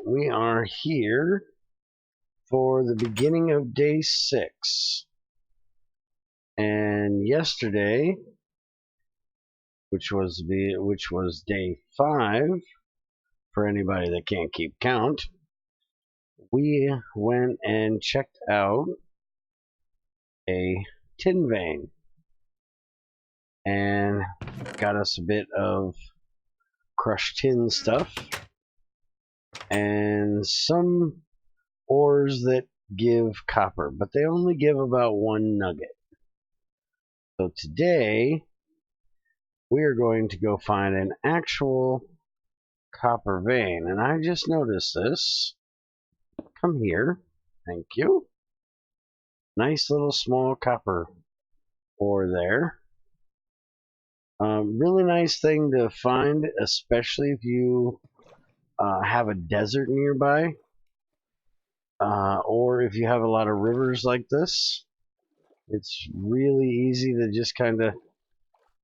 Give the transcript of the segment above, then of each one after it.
we are here for the beginning of day 6. And yesterday, which was day 5, for anybody that can't keep count, we went and checked out a tin vein and got us a bit of crushed tin stuff and some ores that give copper, but they only give about 1 nugget. So today we are going to go find an actual copper vein, and I just noticed this. Come here, thank you. Nice little small copper ore there. Really nice thing to find, especially if you have a desert nearby, or if you have a lot of rivers like this. It's really easy to just kind of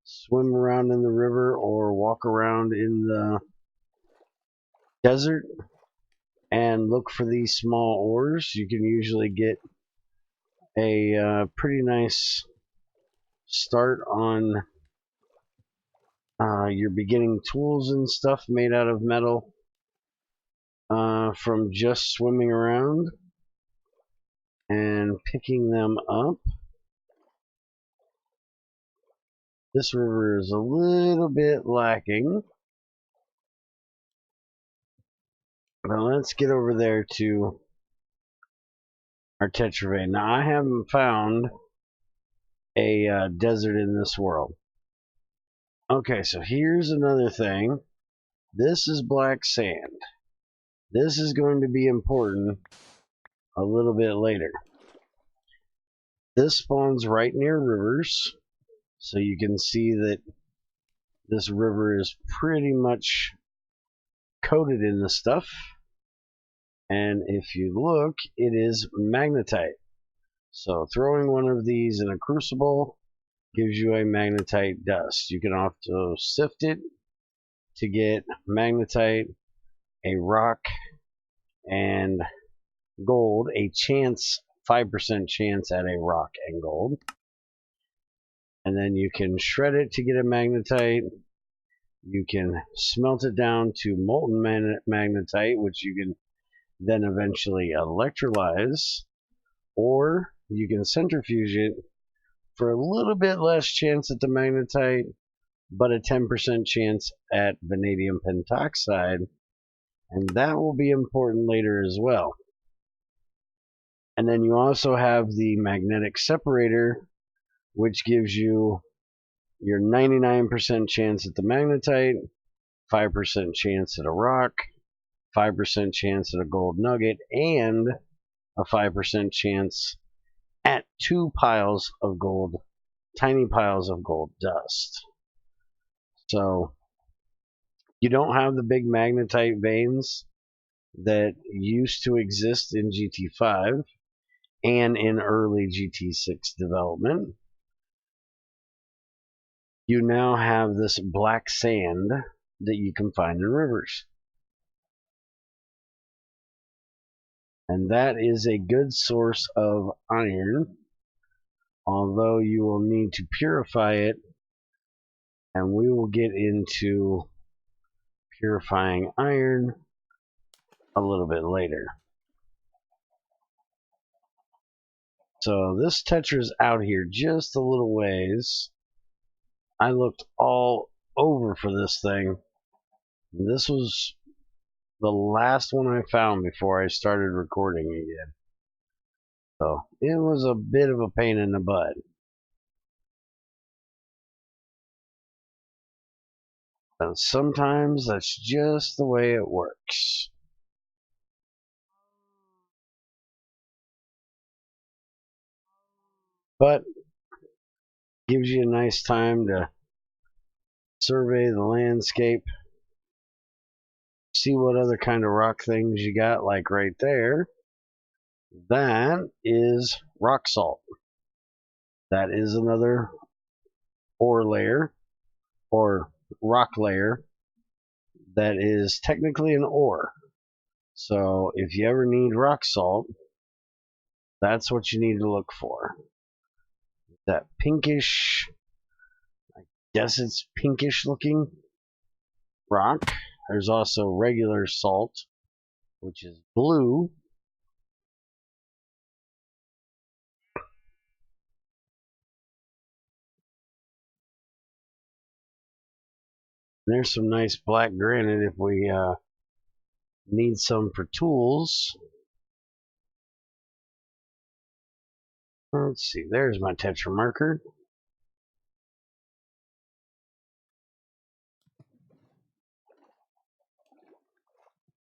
swim around in the river or walk around in the desert and look for these small ores. You can usually get a pretty nice start on your beginning tools and stuff made out of metal from just swimming around and picking them up. This river is a little bit lacking, but let's get over there to our tetra vein. Now, I haven't found a desert in this world. Okay, so here's another thing. This is black sand. This is going to be important a little bit later. This spawns right near rivers, so you can see that this river is pretty much coated in the stuff. And if you look, it is magnetite. So throwing one of these in a crucible gives you a magnetite dust. You can also sift it to get magnetite, a rock, and gold, a chance, 5% chance at a rock and gold. And then you can shred it to get a magnetite. You can smelt it down to molten magnetite, which you can then eventually electrolyze, or you can centrifuge it for a little bit less chance at the magnetite, but a 10% chance at vanadium pentoxide, and that will be important later as well. And then you also have the magnetic separator, which gives you your 99% chance at the magnetite, 5% chance at a rock, 5% chance at a gold nugget, and a 5% chance at 2 piles of gold, tiny piles of gold dust. So you don't have the big magnetite veins that used to exist in GT5 and in early GT6 development. You now have this black sand that you can find in rivers. And that is a good source of iron, although you will need to purify it, and we will get into purifying iron a little bit later. So this tetra's out here just a little ways. I looked all over for this thing. This was the last one I found before I started recording again. So it was a bit of a pain in the butt. And sometimes that's just the way it works. But gives you a nice time to survey the landscape, see what other kind of rock things you got, like right there. That is rock salt. That is another ore layer, or rock layer, that is technically an ore. So if you ever need rock salt, that's what you need to look for. That pinkish, I guess it's pinkish looking rock. There's also regular salt, which is blue. There's some nice black granite if we need some for tools. Let's see, there's my tetra marker.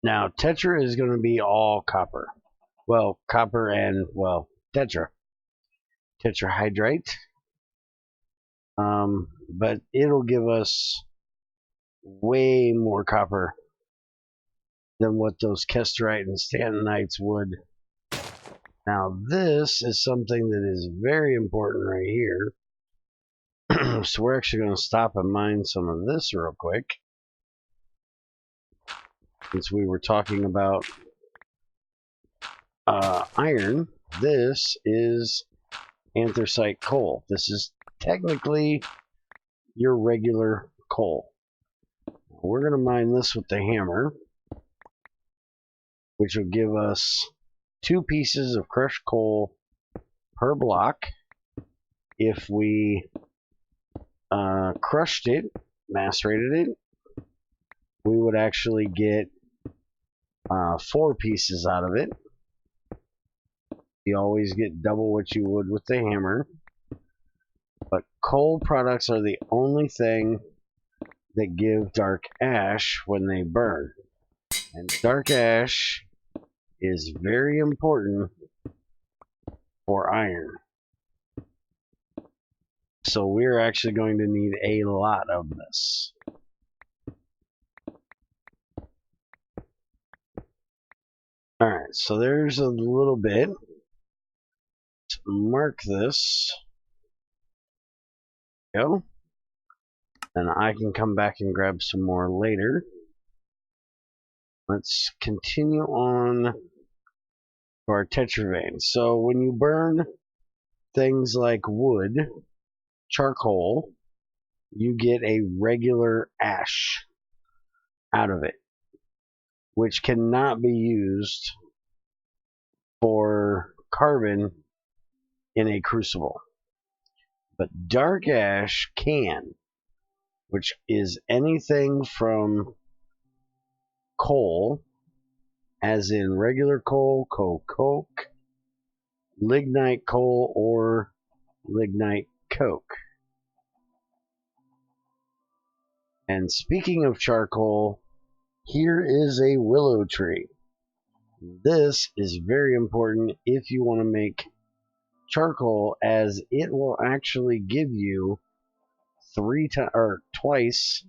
Now, tetra is going to be all copper. Well, copper and, well, tetra. Tetrahydrite. But it'll give us way more copper than what those kesterite and stantonites would. Now, this is something that is very important right here. So we're actually going to stop and mine some of this real quick. Since we were talking about iron, this is anthracite coal. This is technically your regular coal. We're going to mine this with the hammer, which will give us 2 pieces of crushed coal per block. If we crushed it, macerated it, we would actually get 4 pieces out of it. You always get double what you would with the hammer. But coal products are the only thing that give dark ash when they burn. And dark ash is very important for iron. So we're actually going to need a lot of this. Alright, so there's a little bit. Let's mark this. Go. And I can come back and grab some more later. Let's continue on to our tetra vein. So when you burn things like wood, charcoal, you get a regular ash out of it, which cannot be used for carbon in a crucible. But dark ash can, which is anything from coal, as in regular coal, coke, lignite coal, or lignite coke. And speaking of charcoal, here is a willow tree. This is very important if you want to make charcoal, as it will actually give you twice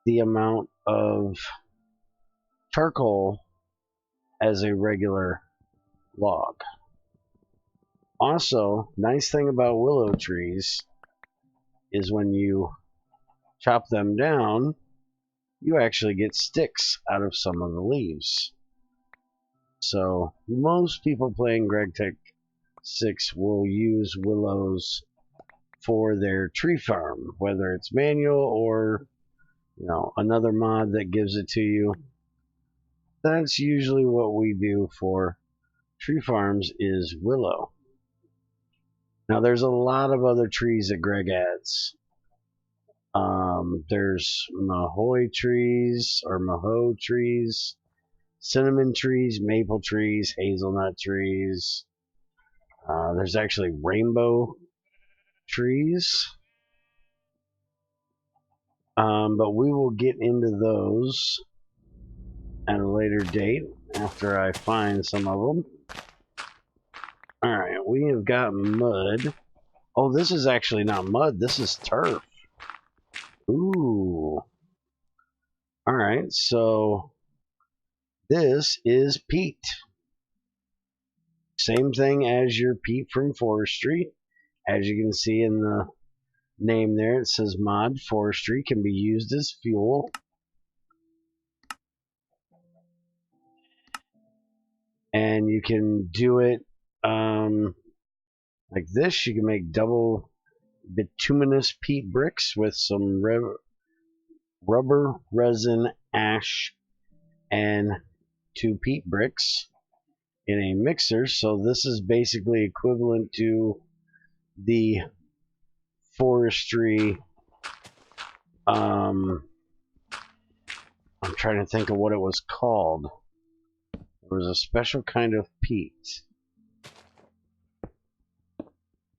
the amount of charcoal as a regular log. Also, nice thing about willow trees is when you chop them down, you actually get sticks out of some of the leaves. So most people playing GregTech 6 will use willows for their tree farm, whether it's manual or another mod that gives it to you. That's usually what we do for tree farms, is willow. Now there's a lot of other trees that Greg adds. There's mahoe trees, cinnamon trees, maple trees, hazelnut trees. There's actually rainbow trees. But we will get into those at a later date after I find some of them. Alright, we have got mud. Oh, this is actually not mud, this is turf. Ooh. Alright, so this is peat. Same thing as your peat from forestry. As you can see in the name there, it says mod forestry, can be used as fuel. And you can do it like this. You can make double bituminous peat bricks with some rubber, resin, ash, and 2 peat bricks in a mixer. So this is basically equivalent to the forestry. I'm trying to think of what it was called. There was a special kind of peat.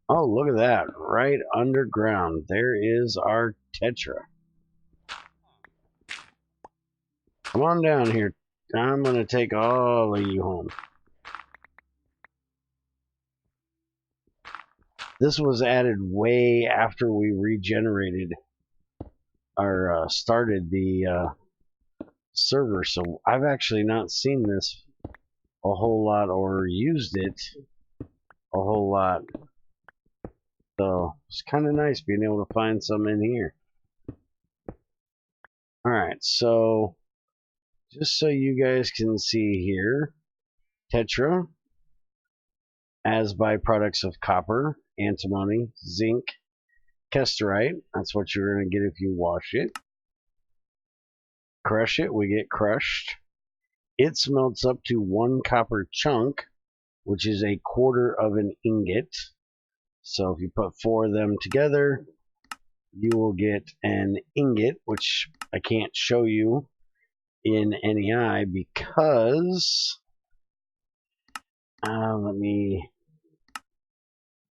Oh, look at that. Right underground. There is our tetra. Come on down here. I'm going to take all of you home. This was added way after we regenerated or started the server, so I've actually not seen this a whole lot or used it a whole lot. So it's kind of nice being able to find some in here. Alright, so just so you guys can see here, tetra as byproducts of copper, antimony, zinc, kesterite. That's what you're going to get if you wash it. Crush it, we get crushed. It smelts up to 1 copper chunk, which is 1/4 of an ingot. So if you put 4 of them together, you will get an ingot, which I can't show you in NEI because let me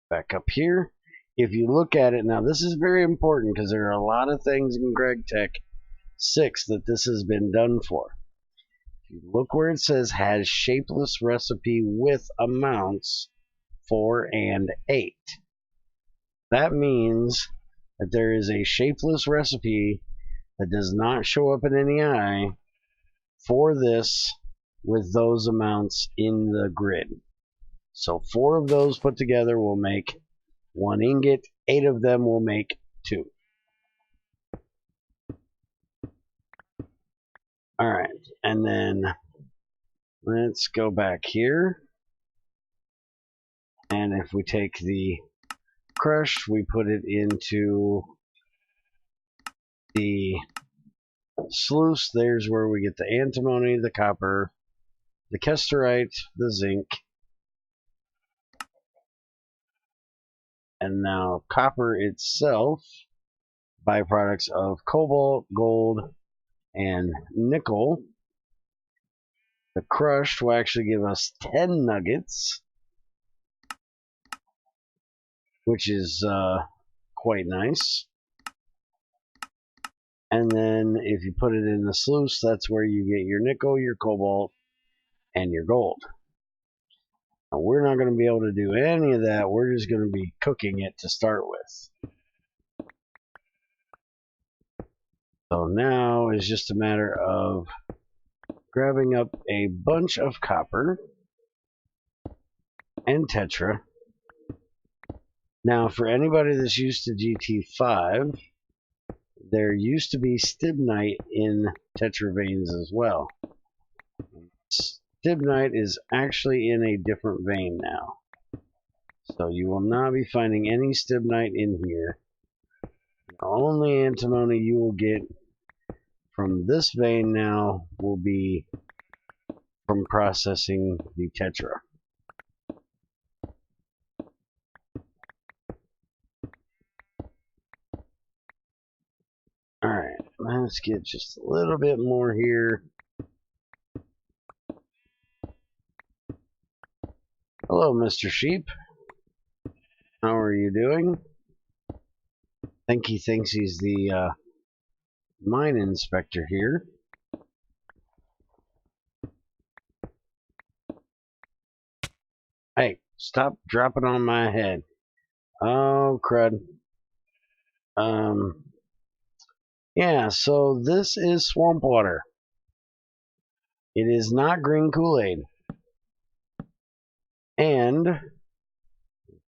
back up here. If you look at it now, this is very important because there are a lot of things in GregTech 6 that this has been done for. If you look where it says has shapeless recipe with amounts 4 and 8. That means that there is a shapeless recipe that does not show up in NEI for this with those amounts in the grid. So 4 of those put together will make 1 ingot, 8 of them will make 2. Alright, and then let's go back here. And if we take the crush, we put it into the sluice. There's where we get the antimony, the copper, the kesterite, the zinc, and now copper itself, byproducts of cobalt, gold, and nickel. The crushed will actually give us 10 nuggets, which is quite nice. And then if you put it in the sluice, that's where you get your nickel, your cobalt, and your gold. Now, we're not going to be able to do any of that. We're just going to be cooking it to start with. So now it's just a matter of grabbing up a bunch of copper and tetra. Now, for anybody that's used to GT5, there used to be stibnite in tetra veins as well. Stibnite is actually in a different vein now. So you will not be finding any stibnite in here. The only antimony you will get from this vein now will be from processing the tetra. Alright, let's get just a little bit more here. Hello, Mr. Sheep. How are you doing? I think he thinks he's the mine inspector here. Hey, stop dropping on my head. Oh, crud. Yeah, so this is swamp water. It is not green Kool-Aid. And if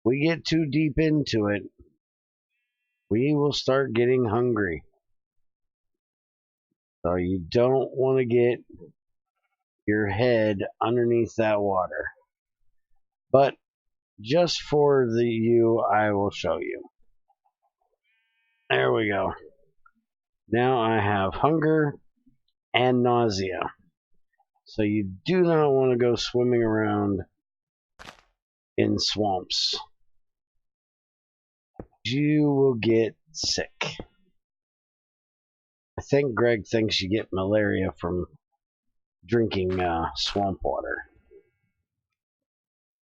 we get too deep into it, we will start getting hungry. So you don't want to get your head underneath that water. But just for you, I will show you. There we go. Now I have hunger and nausea. So you do not want to go swimming around in swamps. You will get sick. I think Greg thinks you get malaria from drinking swamp water.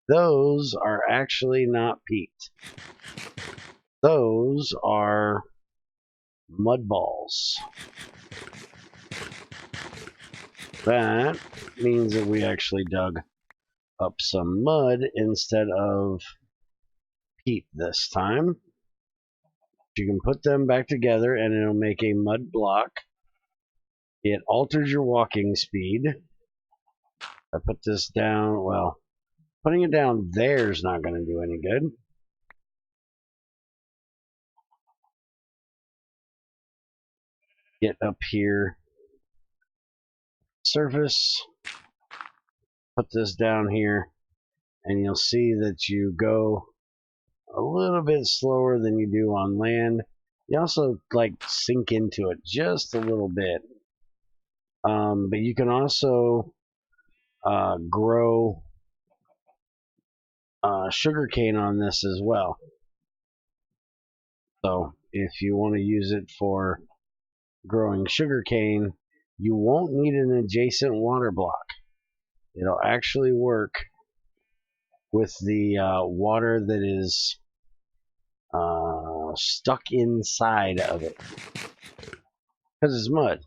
Those are actually not peat. Those are mud balls. That means that we actually dug up some mud instead of peat this time. You can put them back together and it'll make a mud block. It alters your walking speed. I put this down, well, putting it down there is not going to do any good. Get up here, surface, put this down here, and you'll see that you go a little bit slower than you do on land. You also like sink into it just a little bit. But you can also grow sugarcane on this as well. So if you want to use it for growing sugarcane, you won't need an adjacent water block. It'll actually work with the water that is stuck inside of it because it's mud.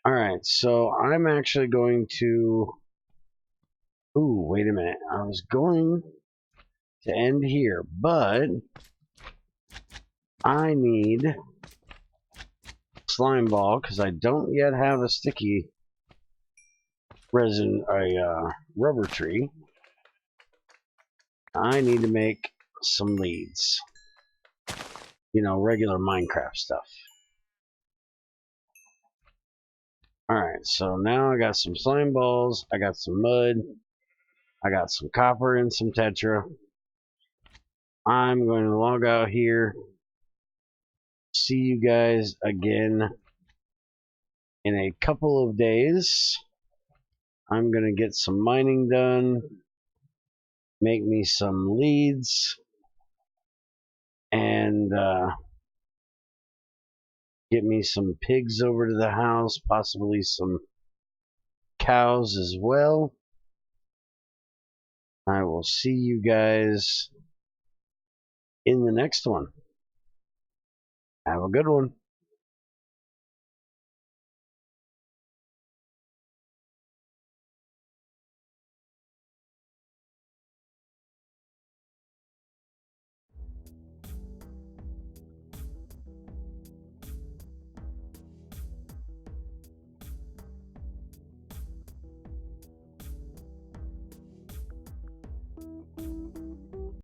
Alright, so I'm actually going to... Ooh, wait a minute. I was going to end here, but I need slime ball because I don't yet have a sticky resin, rubber tree. I need to make some leads. You know, regular Minecraft stuff. Alright, so now I got some slime balls, I got some mud, I got some copper and some tetra. I'm going to log out here. See you guys again in a couple of days. I'm going to get some mining done, make me some leads, and get me some pigs over to the house, possibly some cows as well. I will see you guys in the next one. Have a good one.